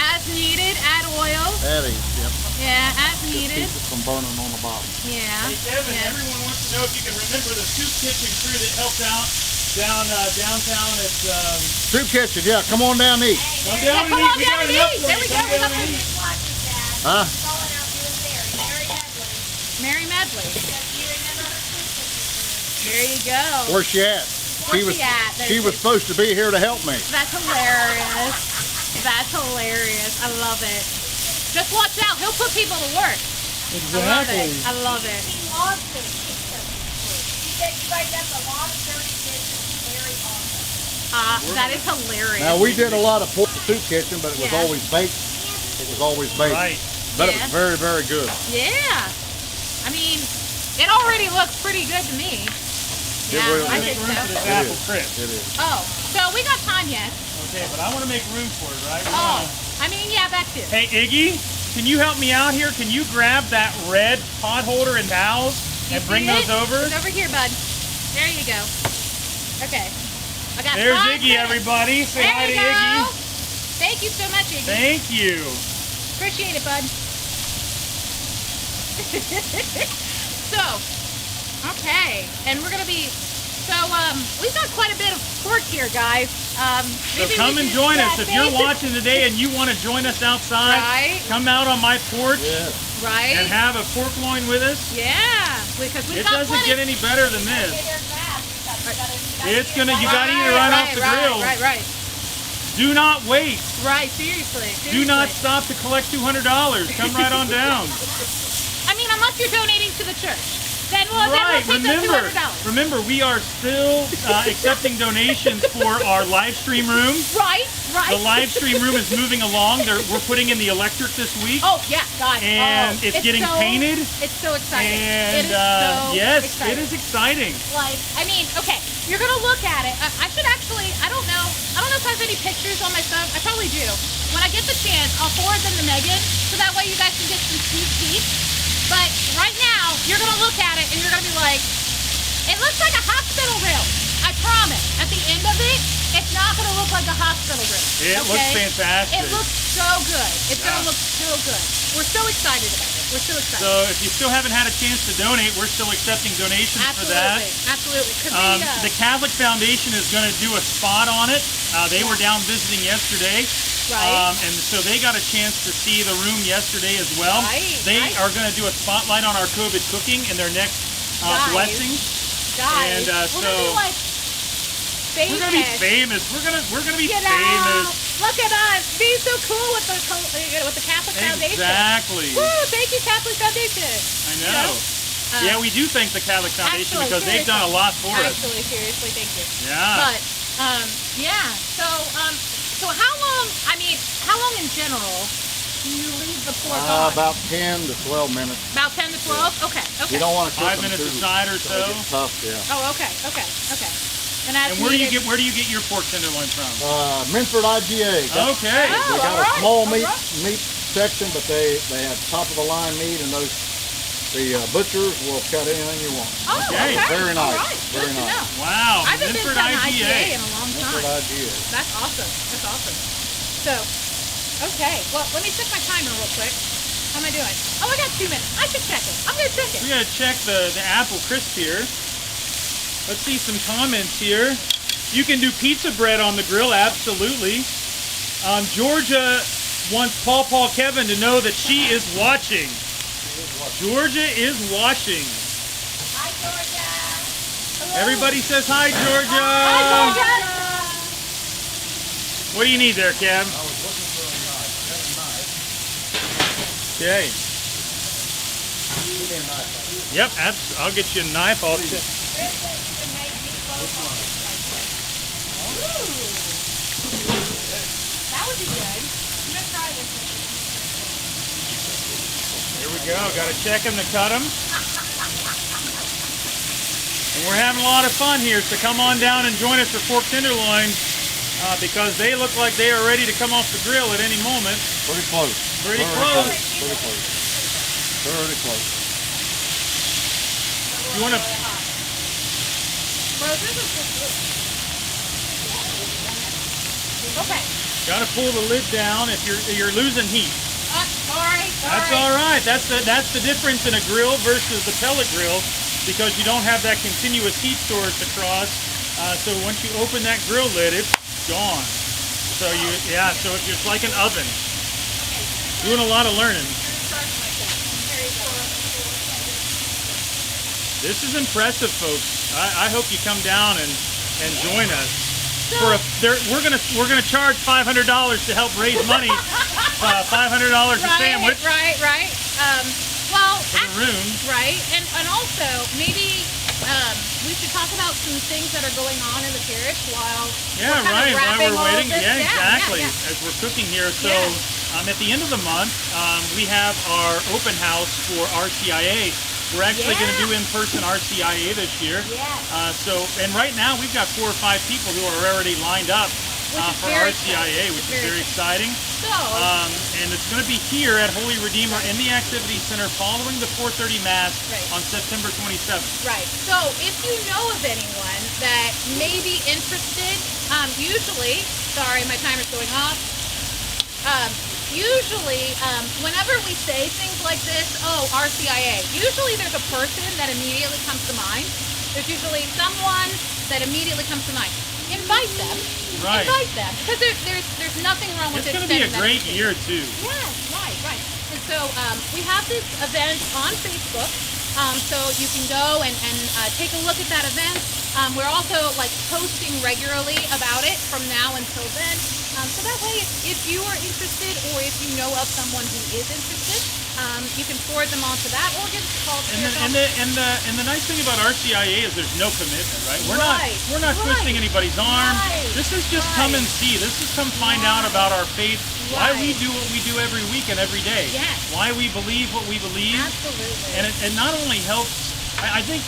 as needed, add oil. That is, yep. Yeah, as Just needed. keeps it from burning on the bottom. Yeah. Hey Kevin, yeah. everyone wants to know if you can remember the soup kitchen crew that helped out downtown at Soup Kitchen, yeah, come on down and eat. come down come and eat. on We down got and enough eat. for There you. we Come go. down and eat. Watching Dad. Huh? Calling out doing Mary. Mary Medley. Mary Medley. Does you remember her sister? There you go. Where's she at? Where's she at? There She she was is. supposed to be here to help me. That's hilarious. That's hilarious. I love it. Just watch out. He'll put people to work. Exactly. I love it. He loves to teach those people. He said you guys have a lot of dirty dishes. Very awesome. That is hilarious. Now, we did a lot of pork soup kitchen, but it was Yeah. always baked. It was always baked. Right. But it Yeah. was very, very good. Yeah. I mean, it already looks pretty good to me. It Yeah, really I is. think Make room for so. this It apple is. crisp. It is. Oh, so we got time yet. Okay, but I want to make room for it, right? We Oh, wanna- I mean, yeah, that too. Hey, Iggy, can you help me out here? Can you grab that red pot holder and towels You and bring see those it? over? It's over here, bud. There you go. Okay. I got There's 5 Iggy, minutes. everybody. Say There hi to you go. Iggy. Thank you so much, Iggy. Thank you. Appreciate it, bud. So, okay, and we're gonna be. So, we've got quite a bit of pork here, guys. So Maybe come we and should- join yeah, us. If you're maybe- watching today and you want to join us outside, Right. come out on my porch Yeah. right? and have a pork loin with us. Yeah, because we've It got doesn't plenty. get any better than Okay, this. they're fast. It's gonna- you gotta eat it right off the grill. Right. Do not wait. Right, seriously. Do not seriously. stop to collect $200. Come right on down. I mean, unless you're donating to the church, then we'll Right, take the remember, $200. remember, we are still accepting donations for our live stream room. Right. The live stream room is moving along. We're putting in the electric this week. Oh yeah, guys. And oh, it's getting so, painted. It's so exciting. And it is so yes, exciting. it is exciting. Like, I mean, okay, you're gonna look at it. I should actually. I don't know if I have any pictures on my phone. I probably do. When I get the chance, I'll forward them to Megan, so that way you guys can get some sneak peeks. But right now, you're gonna look at it and you're gonna be like, it looks like a hospital room. I promise. At the end of it, it's not gonna look like a hospital room. It looks okay? fantastic. It looks so good. It's Yeah. gonna look so good. We're so excited about it. We're so excited. So if you still haven't had a chance to donate, we're still accepting donations for that. Absolutely. 'Cause The Catholic Foundation is going to do a spot on it. They were down visiting yesterday. Right. And so they got a chance to see the room yesterday as well. Right, They right. are going to do a spotlight on our COVID cooking in their next Guys. blessing. guys, and, we're gonna so- be like famous. We're going to be famous. We're going to be Get famous. out. Look at us. Being so cool with the Catholic Foundation. Exactly. Woo, thank you, Catholic Foundation. I know. Yeah, we do thank the Catholic Foundation actually, because they've done a lot for us. Actually, seriously, thank you. Yeah. But yeah. So how long? I mean, how long in general do you leave the pork on? About 10 to 12 minutes. About 10 to 12. Okay. You don't want to cook 5 them minutes too, aside or so so. they get tough, yeah. Oh, okay. And that's And where do you get your pork tenderloin from? Minford IGA. Okay. Oh, They got all a right, small all meat right. meat section, but they have top of the line meat, and the butchers will cut anything you want. Oh, Okay. okay. Very All nice. right. Very Good to nice. know. Wow. I haven't been Minford to an IGA IGA. in a long Minford time. IGA. That's awesome. That's awesome. So, okay. Well, let me check my timer real quick. How am I doing? Oh, I got 2 minutes. I should check it. I'm gonna check We it. gotta check the apple crisp here. Let's see some comments here. You can do pizza bread on the grill, absolutely. Georgia wants Paul Kevin to know that she is watching. Georgia is watching. Hi, Georgia. Everybody says hi, Georgia. Hi, Georgia. What do you need there, Kev? Okay. Yep, I'll get you a knife. I'll Chris says you can make meatloaf. That would be good. I'm gonna try this. Here we go. Got to check them to cut them. And we're having a lot of fun here, so come on down and join us for pork tenderloins because they look like they are ready to come off the grill at any moment. Pretty close. Pretty close. Pretty close. Pretty close. You want to? Okay. Got to pull the lid down if you're losing heat. Sorry. That's all right. That's the difference in a grill versus the pellet grill because you don't have that continuous heat source across. So once you open that grill lid, it's gone. So so it's just like an oven. Doing a lot of learning. This is impressive, folks. I hope you come down and join us. We're gonna charge $500 to help raise money. $500 a sandwich. Right. Well, For the room. right, and also maybe we should talk about some things that are going on in the parish while Yeah, we're right. While wrapping we're all of waiting. this Yeah, down. exactly. Yeah. As we're cooking here. So Yeah. at the end of the month, we have our open house for RCIA. We're actually going to do in-person RCIA this year. Yes. And right now we've got 4 or 5 people who are already lined up Which is for very RCIA, which is very exciting. So, And it's going to be here at Holy Redeemer in the Activity Center following the 4:30 Mass Right. on September 27th. right. So if you know of anyone that may be interested, usually, sorry, my timer's going off. Usually, whenever we say things like this, oh, RCIA, usually there's a person that immediately comes to mind. There's usually someone that immediately comes to mind. Invite them. Right. Invite them. Because there's nothing wrong with It's it. going to be a sending them great to- year too. Yes, right. And so we have this event on Facebook, so you can go and take a look at that event. We're also posting regularly about it from now until then. So that way, if you are interested or if you know of someone who is interested, you can forward them on to that or give us a call. And the nice thing about RCIA is there's no commitment, right? We're Right, not right. twisting anybody's arm. Right, This is just come and see. This is come find out about our faith. Why we Right. do what we do every week and every day. Yes. Why we believe what we believe. Absolutely. And it not only helps. I think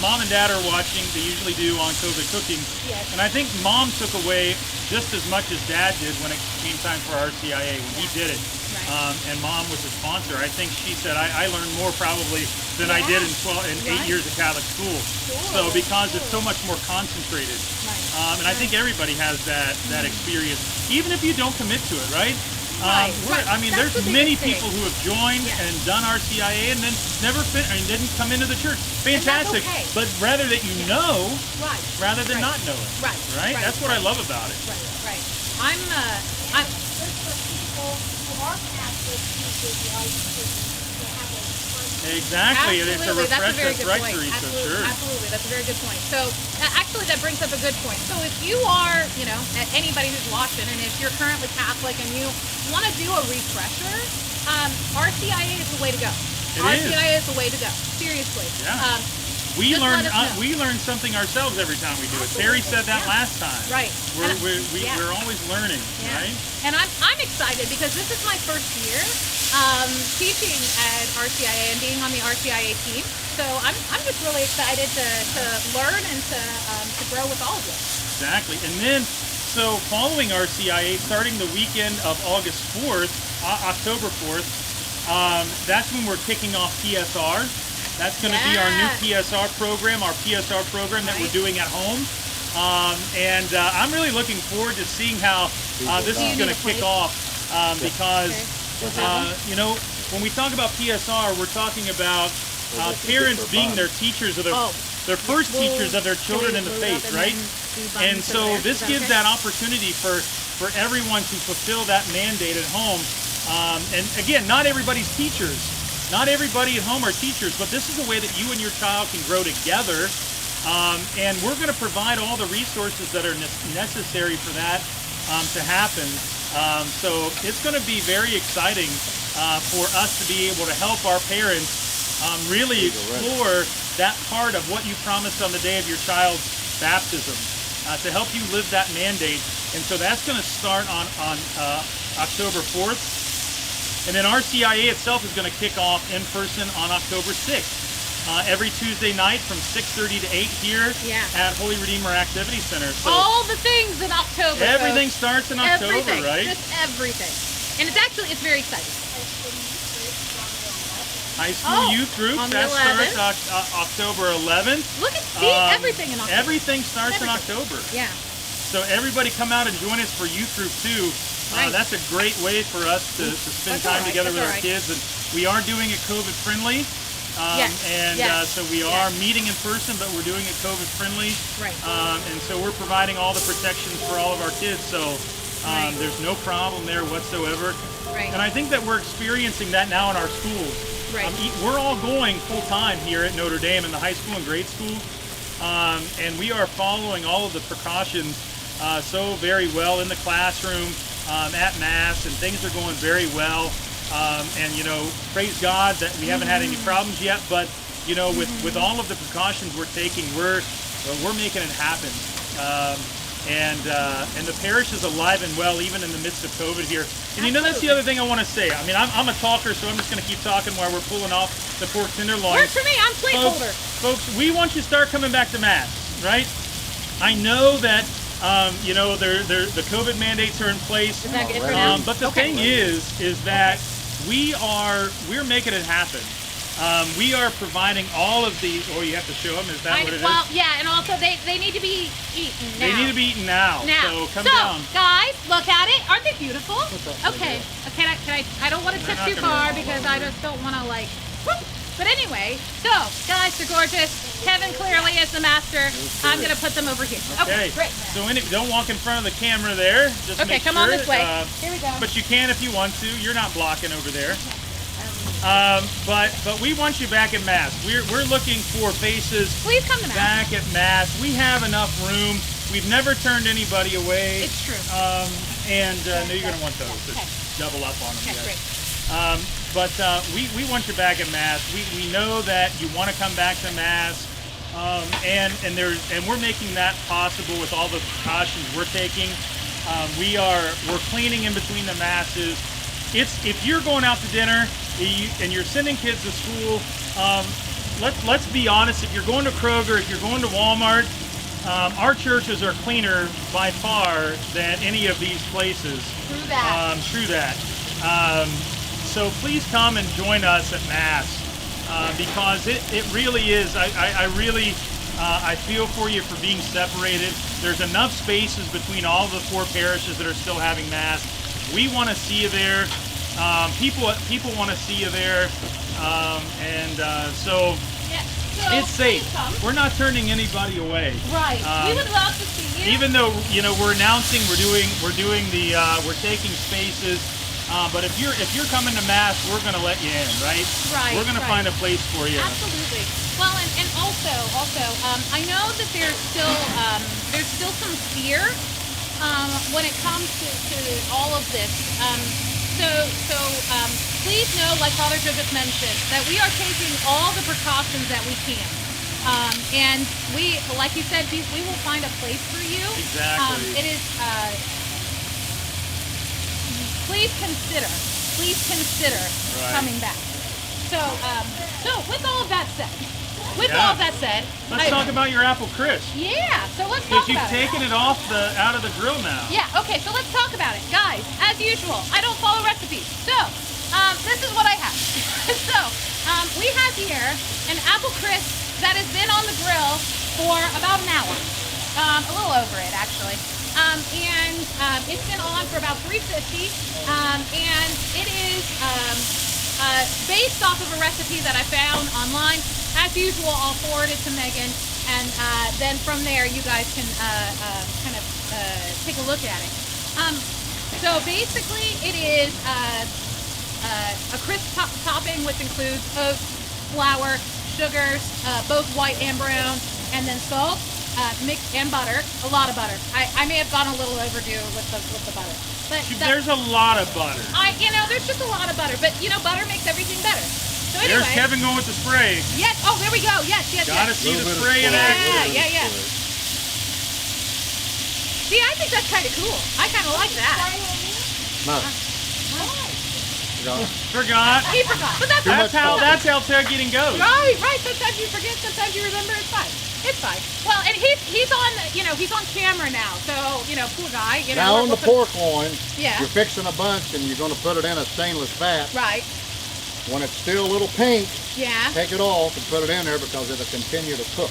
mom and dad are watching. They usually do on COVID cooking. Yes. And I think mom took away just as much as dad did when it came time for RCIA when he did it. Right. And mom was a sponsor. I think she said I learned more probably than I did in 8 Right. years of Catholic school. So because it's so much more concentrated. Right. And I think everybody has that experience, even if you don't commit to it, right? Right, right. I mean, That's there's the many biggest thing. people who have joined Yes. and done RCIA and then didn't come into the church. Fantastic. okay. But rather that you know, Right. rather than Right. not knowing. Right. Right? Right. That's what I love about it. Right. I'm Good for people who are Catholic who would like to have a person. Exactly. And it's a Absolutely, that's a very refresh good point. rectory, so sure. Absolutely, that's a very good point. So actually, that brings up a good point. So if you are, anybody who's watching, and if you're currently Catholic and you want to do a refresher, RCIA is the way to go. It RCIA is the way to go. Seriously. Yeah. We Just learn let us know. we learn something ourselves every time we do it. Terry said that Yeah. last time. Right. We're And we're always learning, Yeah. right? And I'm excited because this is my first year teaching at RCIA and being on the RCIA team. So I'm just really excited to learn and to grow with all of you. Exactly. And then, so following RCIA, starting the weekend of August 4th, October 4th, that's when we're kicking off PSR. That's going to be our new PSR program, that we're doing at home. And I'm really looking forward to seeing how this Do you is going need to a kick plate? off because, Okay. when we talk about PSR, we're talking about parents being their teachers of their first teachers of their children in the faith, right? And so this gives that opportunity for everyone to fulfill that mandate at home. And again, not everybody's teachers. Not everybody at home are teachers, but this is a way that you and your child can grow together. And we're going to provide all the resources that are necessary for that to happen. So it's going to be very exciting for us to be able to help our parents really explore that part of what you promised on the day of your child's baptism, to help you live that mandate. And so that's going to start on October 4th. And then RCIA itself is going to kick off in person on October 6th. Every Tuesday night from 6:30 to 8 here at Holy Redeemer Activity Center. So all the things in October. everything folks. starts in October, Everything, right? Just everything. And it's very exciting. High school youth group, on the that 11th. starts October 11th. Look at everything in October. Everything starts in October. Yeah. So everybody come out and join us for youth group 2. Right. That's a great way for us to spend That's all time right, together that's with all our right. kids. And we are doing it COVID friendly. Yes, And yes, so we are meeting in person, but we're doing it COVID friendly. Right. And so we're providing all the protections for all of our kids. So Right. there's no problem there whatsoever. Right. And I think that we're experiencing that now in our schools. Right. We're all going full time here at Notre Dame in the high school and grade school. And we are following all of the precautions so very well in the classroom, at Mass, and things are going very well. And you know, praise God that we haven't had any problems yet. But you know, with all of the precautions we're taking, we're making it happen. And the parish is alive and well, even in the midst of COVID here. And you know, that's the other thing I want to say. I mean, I'm a talker, so I'm just going to keep talking while we're pulling off the pork tenderloin. Works for me. I'm placeholder. Folks, we want you to start coming back to Mass, right? I know that you know, the COVID mandates are in place. Is that good for now? But the thing is that we're making it happen. We are providing all of the. Oh, you have to show them. Is that what it is? Well, yeah, and also they need to be eaten now. They need to be eaten now. Now. So come down. Guys, look at it. Aren't they beautiful? Okay. Can I? I don't want to tip not too gonna far be because I just don't want to like. Whoop. But anyway, so guys, they're gorgeous. Kevin clearly is the master. I'm gonna put them over here. Okay, great. So don't walk in front of the camera there. Just Okay, make come sure, on this way. Here we go. But you can if you want to. You're not blocking over there. But we want you back at Mass. We're looking for faces Please come to Mass. back at Mass. We have enough room. We've never turned anybody away. It's true. And no, you're gonna want those. Okay. Double up on them. Okay, guys. great. But we want you back at Mass. We know that you want to come back to Mass, and we're making that possible with all the precautions we're taking. We're cleaning in between the Masses. If you're going out to dinner and you're sending kids to school, let's be honest. If you're going to Kroger, if you're going to Walmart, our churches are cleaner by far than any of these places. True that. True that. So please come and join us at Mass because it really is. I feel for you for being separated. There's enough spaces between all the 4 parishes that are still having Mass. We want to see you there. People want to see you there, so Yeah. So it's safe. please come. We're not turning anybody away. Right. We would love to see you. Even though we're announcing we're taking spaces. But if you're coming to Mass, we're going to let you in, right? Right, We're going to find a place for you. Absolutely. Well, and also, I know that there's still some fear when it comes to all of this. So please know, like Father Joe just mentioned, that we are taking all the precautions that we can. And we, like you said, we will find a place for you. Exactly. It is. Please consider Right. coming back. So with all of that said, Let's talk about your apple crisp. Yeah. So let's talk Because you've about it. taken it off out of the grill now. Yeah, okay, so let's talk about it. Guys, as usual, I don't follow recipes. So, this is what I have. So, we have here an apple crisp that has been on the grill for about an hour. A little over it, actually. And it's been on for about 350. And it is based off of a recipe that I found online. As usual, I'll forward it to Megan. And then from there, you guys can kind of take a look at it. So basically, it is a crisp topping, which includes oats, flour, sugars, both white and brown, and then salt, mixed and butter. A lot of butter. I may have gone a little overdue with the butter, but There's a lot of butter. there's just a lot of butter. But butter makes everything better. So anyway, There's Kevin going with the spray. Yes. Oh, there we go. Yes. Gotta see the Little bit of spray in spray. action. Yeah. See, I think that's kind of cool. I kind of like that. No. Forgot. He forgot, but that's Too much That's how tailgating goes. right. Sometimes you forget, sometimes you remember. It's fine. Well, and he's on, he's on camera now. So, poor guy. Now on the pork loin, Yeah. you're fixing a bunch and you're going to put it in a stainless vat. Right. When it's still a little pink, Yeah. take it off and put it in there because it'll continue to cook.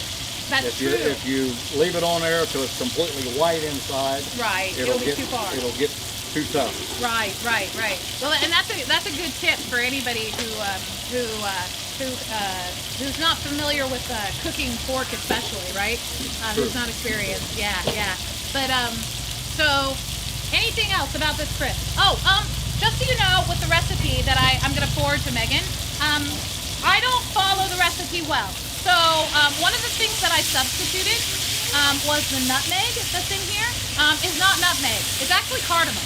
That's If true. you leave it on there till it's completely white inside, Right. It'll be too far. It'll get too tough. Right. Well, and that's a good tip for anybody who who's not familiar with cooking pork, especially, right? Who's not experienced. Yeah, yeah. But so anything else about this crisp? Oh, just so you know, with the recipe that I'm gonna forward to Megan, I don't follow the recipe well. So one of the things that I substituted was the nutmeg that's in here. Is not nutmeg. It's actually cardamom.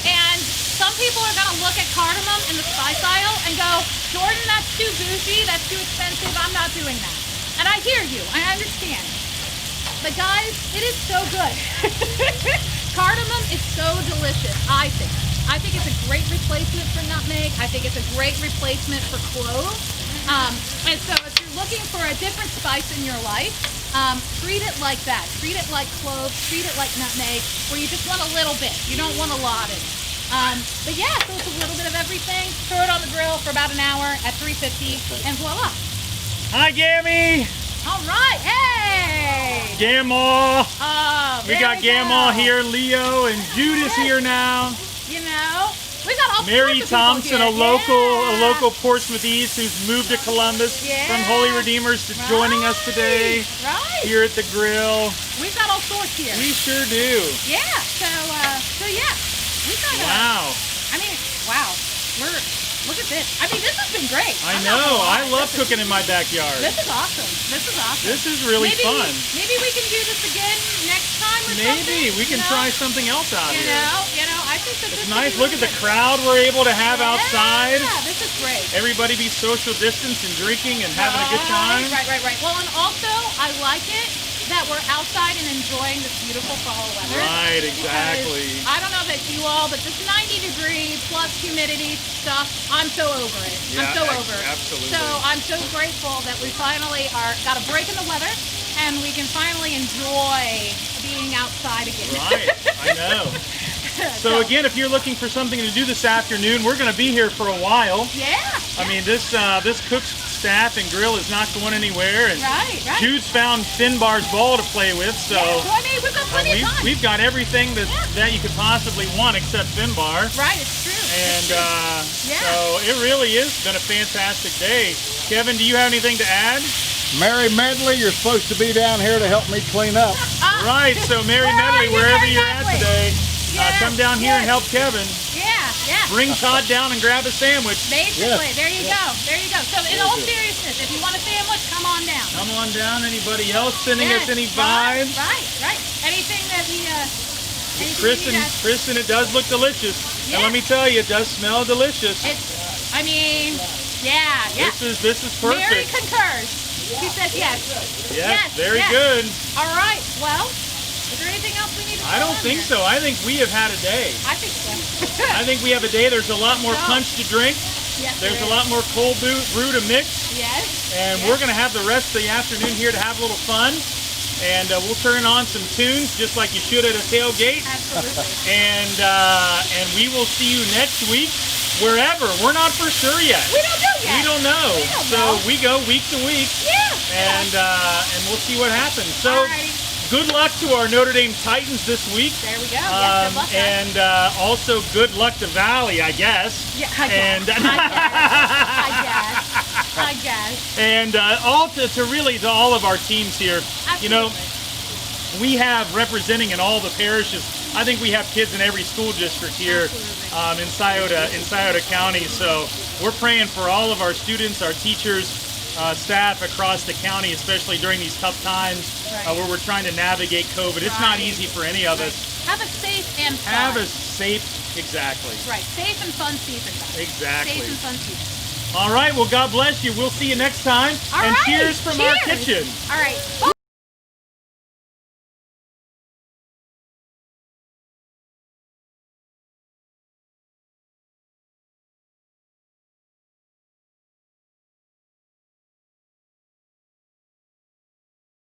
And some people are gonna look at cardamom in the spice aisle and go, Jordan, that's too bougie, that's too expensive, I'm not doing that. And I hear you, I understand. But guys, it is so good. Cardamom is so delicious, I think. I think it's a great replacement for nutmeg. I think it's a great replacement for cloves. And so if you're looking for a different spice in your life, treat it like that. Treat it like cloves, treat it like nutmeg, where you just want a little bit. You don't want a lot in it. But yeah, so it's a little bit of everything. Throw it on the grill for about an hour at 350 and voila. Hi, Gammy. All right, hey! Gamma. Oh, We got Gamma here, Leo, and Judas here now. You know, we got all Mary sorts of people Thompson, here. a local Portsmouth East who's moved to Columbus Yeah. from Holy Redeemers to joining us today Right. here at the grill. We've got all sorts here. We sure do. Yeah. So yeah, we got. Wow. I mean, wow. Look at this. I mean, this has been great. I I'm not know. gonna lie. I love cooking in my backyard. This is awesome. This is awesome. This is really maybe, fun. Maybe we can do this again next time or something. Maybe we can you know? try something else out You here. know, I think that this It's would nice. be Look at really the good. crowd we're able to have outside. Yeah, this is great. Everybody be social distance and drinking and having a good time. Right. Well, and also, I like it that we're outside and enjoying this beautiful fall weather. Right, Because exactly. I don't know about you all, but this 90-degree plus humidity stuff, I'm so over it. I'm Yeah, so over it. absolutely. So I'm so grateful that we finally got a break in the weather and we can finally enjoy being outside again. Right, I know. So again, if you're looking for something to do this afternoon, we're going to be here for a while. Yeah. I mean, this cook staff and grill is not going anywhere, and Right. Jude's found Finbar's ball to play with, so Yeah, so I mean, we've got plenty of time. we've got everything that you could possibly want except Finbar. Right, it's true. And Yeah. so it really has been a fantastic day. Kevin, do you have anything to add? Mary Medley, you're supposed to be down here to help me clean up. Right, so Mary Where are Medley, you, wherever Mary you're at Medley? today, Yes, come down here and yes. help Kevin. Yeah. Bring Todd down and grab a sandwich. Basically, there you go. So in all seriousness, if you want a sandwich, come on down. Come on down. Anybody else sending Yes, us any right, vibes? Right. Anything that we anything Kristen, it does look delicious. And Yeah. let me tell you, it does smell delicious. I mean, yeah. This is Mary perfect. concurs. She says yes. Yes, very yes. good. All right. Well, is there anything else we need to I throw don't on think here? so. I think we have had a day. I think so. I think we have a day. There's a lot more So- punch to drink. Yes, There's there a lot is. more cold brew to mix. Yes. And yes. we're going to have the rest of the afternoon here to have a little fun. And we'll turn on some tunes just like you should at a tailgate. Absolutely. And we will see you next week wherever. We're not for sure yet. We don't know yet. We don't know. We don't So know. we go week to week. Yeah. And we'll see what happens. So Alrighty. good luck to our Notre Dame Titans this week. There we go. Yes, good luck, guys. And also good luck to Valley, I guess. Yeah, I guess. And I guess. and all to all of our teams here. You know, Absolutely. we have representing in all the parishes. I think we have kids in every school district here in Scioto County. So we're praying for all of our students, our teachers, staff across the county, especially during these tough times where we're trying to navigate COVID. It's not easy for any of us. Have a safe and fun. Have a safe, exactly. Right, safe and fun season, guys. Exactly. Safe and fun season. All right, well, God bless you. We'll see you next time. All and right, cheers from our cheers. kitchen. All right. Bye.